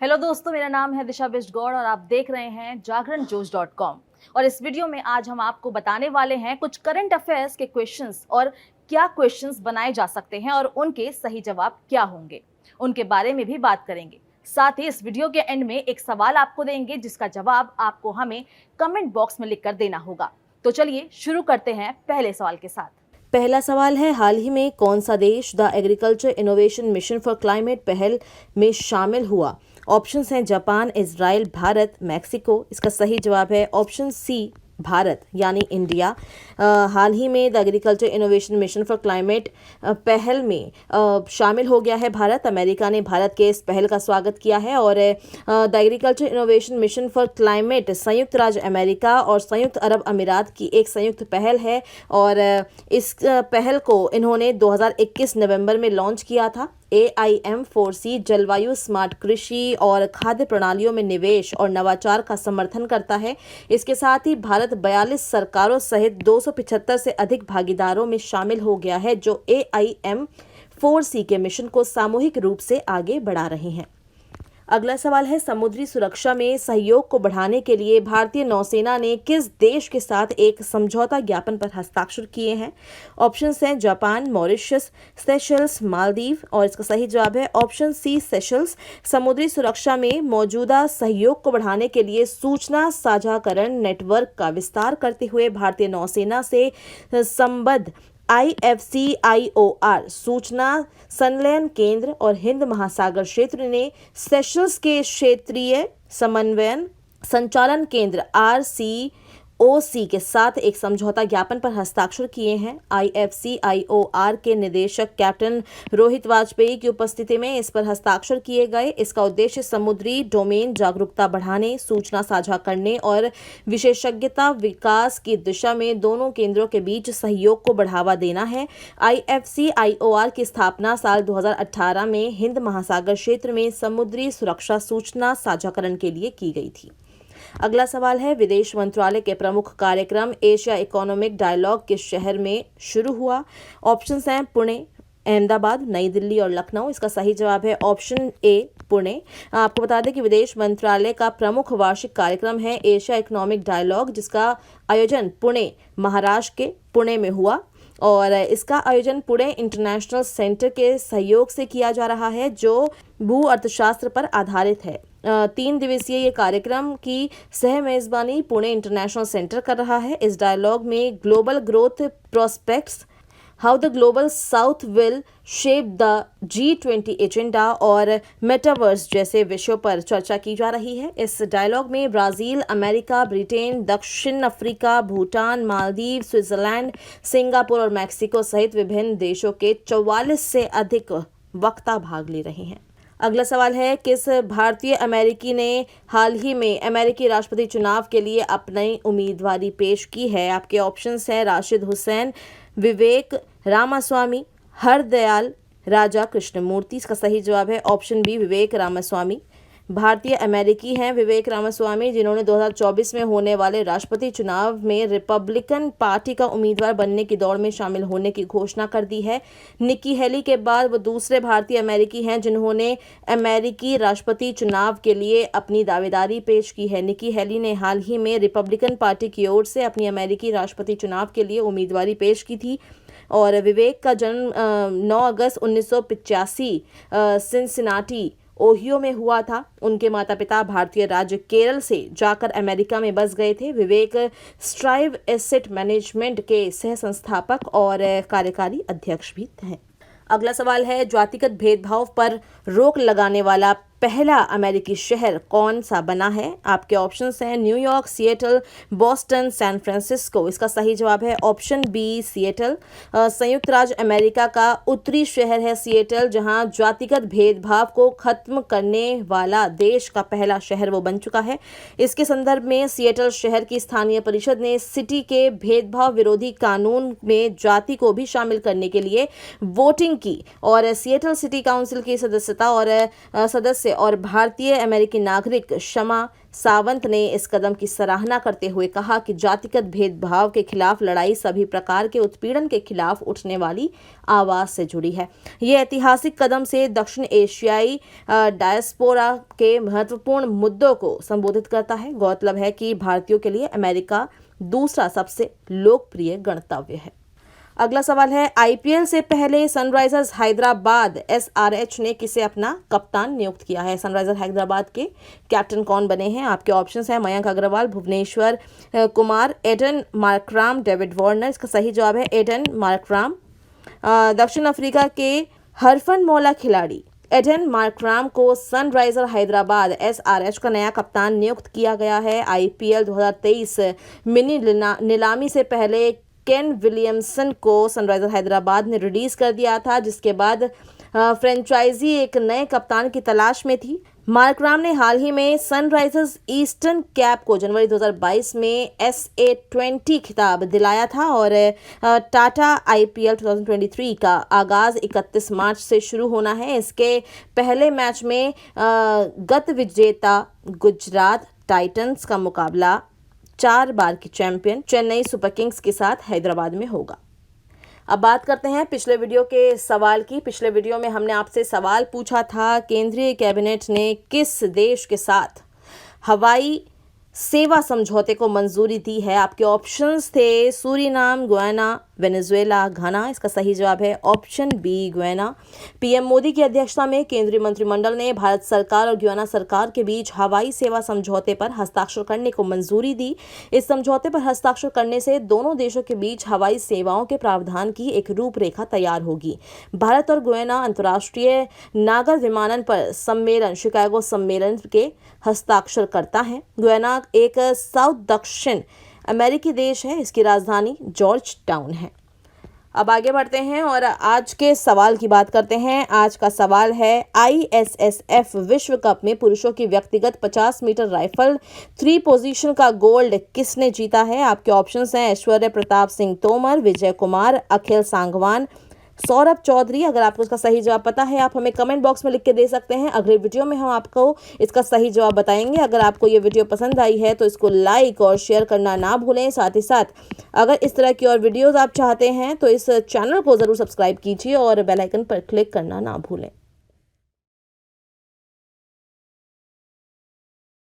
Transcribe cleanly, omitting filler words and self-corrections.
Hello दोस्तों, मेरा नाम है दिशा बिष्टगौड़ और आप देख रहे हैं जागरण जोश.com। और इस वीडियो में आज हम आपको बताने वाले हैं कुछ करंट अफेयर्स के क्वेश्चंस और क्या क्वेश्चंस बनाए जा सकते हैं और उनके सही जवाब क्या होंगे, उनके बारे में भी बात करेंगे। साथ ही इस वीडियो के एंड में एक सवाल आपको देंगे जिसका जवाब आपको हमें कमेंट बॉक्स में लिखकर देना होगा। तो चलिए शुरू करते हैं पहले सवाल के साथ। पहला सवाल है, हाल ही में कौन सा देश the agriculture innovation mission for climate पहल में शामिल हुआ? ऑप्शंस हैं जापान, इजराइल, भारत, मैक्सिको। इसका सही जवाब है ऑप्शन सी, भारत यानी इंडिया। हाल ही में the agriculture innovation mission for climate पहल में शामिल हो गया है भारत। अमेरिका ने भारत के इस पहल का स्वागत किया है और the agriculture innovation mission for climate संयुक्त राज्य अमेरिका और संयुक्त अरब अमीरात की एक संयुक्त पहल है और इस पहल को इन्होंने 2021 नवंबर में लॉन्च किया था। AIM4C जलवायु स्मार्ट कृषि और खाद्य प्रणालियों में निवेश और नवाचार का समर्थन करता है। इसके साथ ही भारत 42 सरकारों सहित 275 से अधिक भागीदारों में शामिल हो गया है जो AIM4C के मिशन को सामूहिक रूप से आगे बढ़ा रहे हैं। अगला सवाल है, समुद्री सुरक्षा में सहयोग को बढ़ाने के लिए भारतीय नौसेना ने किस देश के साथ एक समझौता ज्ञापन पर हस्ताक्षर किए हैं? ऑप्शंस हैं जापान, मॉरिशस, सेशल्स, मालदीव। और इसका सही जवाब है ऑप्शन सी, सेशल्स। समुद्री सुरक्षा में मौजूदा सहयोग को बढ़ाने के लिए सूचना साझाकरण नेटवर्क का विस्तार करते हुए भारतीय नौसेना से संबद्ध IFCIOR सूचना संलयन केंद्र और हिंद महासागर क्षेत्र ने सेशल्स के क्षेत्रीय समन्वयन संचालन केंद्र RCOC के साथ एक समझौता ज्ञापन पर हस्ताक्षर किए हैं। IFCIOR के निदेशक कैप्टन रोहित वाजपेयी की उपस्थिति में इस पर हस्ताक्षर किए गए। इसका उद्देश्य समुद्री डोमेन जागरूकता बढ़ाने, सूचना साझा करने और विशेषज्ञता विकास की दिशा में दोनों केंद्रों के बीच सहयोग को बढ़ावा देना है। IFCIOR की स्थापना साल 2018 में हिंद महासागर क्षेत्र में समुद्री सुरक्षा सूचना साझाकरण के लिए की गई थी। अगला सवाल है, विदेश मंत्रालय के प्रमुख कार्यक्रम एशिया इकोनॉमिक डायलॉग किस शहर में शुरू हुआ? ऑप्शंस हैं पुणे, अहमदाबाद, नई दिल्ली और लखनऊ। इसका सही जवाब है ऑप्शन ए, पुणे। आपको बता दें कि विदेश मंत्रालय का प्रमुख वार्षिक कार्यक्रम है एशिया इकोनॉमिक डायलॉग, जिसका आयोजन पुणे, महाराष्ट्र के पुणे में हुआ और इसका आयोजन पुणे इंटरनेशनल सेंटर के सहयोग से किया जा रहा है जो भू अर्थशास्त्र पर आधारित है। 3 दिवसीय ये कार्यक्रम की सह मेजबानी पुणे इंटरनेशनल सेंटर कर रहा है। इस डायलॉग में global growth prospects, how the global south will shape the G20 agenda और मेटावर्स जैसे विषयों पर चर्चा की जा रही है। इस डायलॉग में ब्राजील, अमेरिका, ब्रिटेन, दक्षिण Africa, Bhutan, Maldives, Switzerland, Singapore और मैक्सिको सहित विभिन्न देशों के 44 से अधिक वक्ता भाग ले रहे हैं। अगला सवाल है, किस भारतीय अमेरिकी ने हाल ही में अमेरिकी राष्ट्रपति चुनाव के लिए अपनी उम्मीदवारी पेश की है? आपके ऑप्शंस हैं राशिद हुसैन, विवेक रामास्वामी, हरदयाल राजा कृष्णमूर्ति। इसका सही जवाब है ऑप्शन बी, विवेक रामास्वामी। भारतीय अमेरिकी हैं विवेक रामास्वामी, जिन्होंने 2024 में होने वाले राष्ट्रपति चुनाव में रिपब्लिकन पार्टी का उम्मीदवार बनने की दौड़ में शामिल होने की घोषणा कर दी है। निक्की हेली के बाद वो दूसरे भारतीय अमेरिकी हैं जिन्होंने अमेरिकी राष्ट्रपति चुनाव के लिए अपनी दावेदारी पेश की है। निक्की हेली ने हाल ही में रिपब्लिकन पार्टी की ओर से अपनी अमेरिकी राष्ट्रपति चुनाव के लिए उम्मीदवारी पेश की थी और विवेक का जन्म 9 अगस्त 1985 सिंसिनाटी, ओहियो में हुआ था। उनके माता पिता भारतीय राज्य केरल से जाकर अमेरिका में बस गए थे। विवेक स्ट्राइव एसेट मैनेजमेंट के सह संस्थापक और कार्यकारी अध्यक्ष भी हैं। अगला सवाल है, जातिगत भेदभाव पर रोक लगाने वाला पहला अमेरिकी शहर कौन सा बना है? आपके ऑप्शंस हैं New York, Seattle, Boston, San Francisco. इसका सही जवाब है ऑप्शन बी, सिएटल। संयुक्त राज्य अमेरिका का उत्तरी शहर है सिएटल, जहां जातिगत भेदभाव को खत्म करने वाला देश का पहला शहर वो बन चुका है। इसके संदर्भ में सिएटल शहर की स्थानीय परिषद ने सिटी के भेदभाव विरोधी कानून में जाति को भी शामिल करने के लिए वोटिंग की और सिएटल सिटी काउंसिल की सदस्यता और सदस्य सदस्य और भारतीय अमेरिकी नागरिक शमा सावंत ने इस कदम की सराहना करते हुए कहा कि जातिगत भेदभाव के खिलाफ लड़ाई सभी प्रकार के उत्पीड़न के खिलाफ उठने वाली आवाज से जुड़ी है। ये ऐतिहासिक कदम से दक्षिण एशियाई डायस्पोरा के महत्वपूर्ण मुद्दों को संबोधित करता है। गौरतलब है कि भारतीयों के लिए अमेरिका दूसरा सबसे लोकप्रिय गंतव्य है। अगला सवाल है, आईपीएल से पहले सनराइजर्स हैदराबाद एसआरएच ने किसे अपना कप्तान नियुक्त किया है? सनराइजर्स हैदराबाद के कैप्टन कौन बने हैं? आपके ऑप्शंस हैं Mayank Agarwal, Bhuvneshwar Kumar, Aiden Markram, David Warner. इसका सही जवाब है एडन मार्कराम। दक्षिण अफ्रीका के हरफनमौला खिलाड़ी एडन मार्कराम को सनराइजर हैदराबाद एसआरएच का नया कप्तान नियुक्त किया गया है। आईपीएल 2023 मिनी नीलामी से पहले केन विलियमसन को सनराइजर हैदराबाद ने रिलीज कर दिया था, जिसके बाद फ्रेंचाइजी एक नए कप्तान की तलाश में थी। मार्कराम ने हाल ही में सनराइजर्स ईस्टर्न कैप को जनवरी 2022 में SA20 खिताब दिलाया था और टाटा आईपीएल 2023 का आगाज 31 मार्च से शुरू होना है। इसके पहले मैच में गत विजेता गुजरात टाइटंस का मुकाबला 4 बार की चैंपियन चेन्नई सुपर किंग्स के साथ हैदराबाद में होगा। अब बात करते हैं पिछले वीडियो के सवाल की। पिछले वीडियो में हमने आपसे सवाल पूछा था, केंद्रीय कैबिनेट ने किस देश के साथ हवाई सेवा समझौते को मंजूरी दी है? आपके ऑप्शंस थे सूरीनाम, गुयाना, वेनेजुएला, घाना। इसका सही जवाब है option B, Guyana. PM Modi की अध्यक्षता में केंद्रीय मंत्रिमंडल ने भारत सरकार और गुयाना सरकार के बीच हवाई सेवा समझौते पर हस्ताक्षर करने को मंजूरी दी। इस समझौते पर हस्ताक्षर करने से दोनों देशों के बीच हवाई सेवाओं के प्रावधान की एक रूपरेखा तैयार होगी। भारत और गुयाना अंतर्राष्ट्रीय नागर विमानन पर सम्मेलन शिकागो सम्मेलन के हस्ताक्षर करता है। गुयाना एक साउथ दक्षिण अमेरिकी देश है। इसकी राजधानी जॉर्ज टाउन है। अब आगे बढ़ते हैं और आज के सवाल की बात करते हैं। आज का सवाल है, ISSF विश्व कप में पुरुषों की व्यक्तिगत 50 मीटर राइफल 3 पोजीशन का गोल्ड किसने जीता है? आपके ऑप्शंस हैं ऐश्वर्य प्रताप सिंह तोमर, विजय कुमार, अखिल सांगवान, सौरभ चौधरी। अगर आपको इसका सही जवाब पता है आप हमें कमेंट बॉक्स में लिख के दे सकते हैं। अगले वीडियो में हम आपको इसका सही जवाब बताएंगे। अगर आपको ये वीडियो पसंद आई है तो इसको लाइक और शेयर करना ना भूलें। साथ ही साथ अगर इस तरह की और वीडियोस आप चाहते हैं तो इस चैनल को ज़रूर सब्सक्राइब कीजिए और बेल आइकन पर क्लिक करना ना भूलें।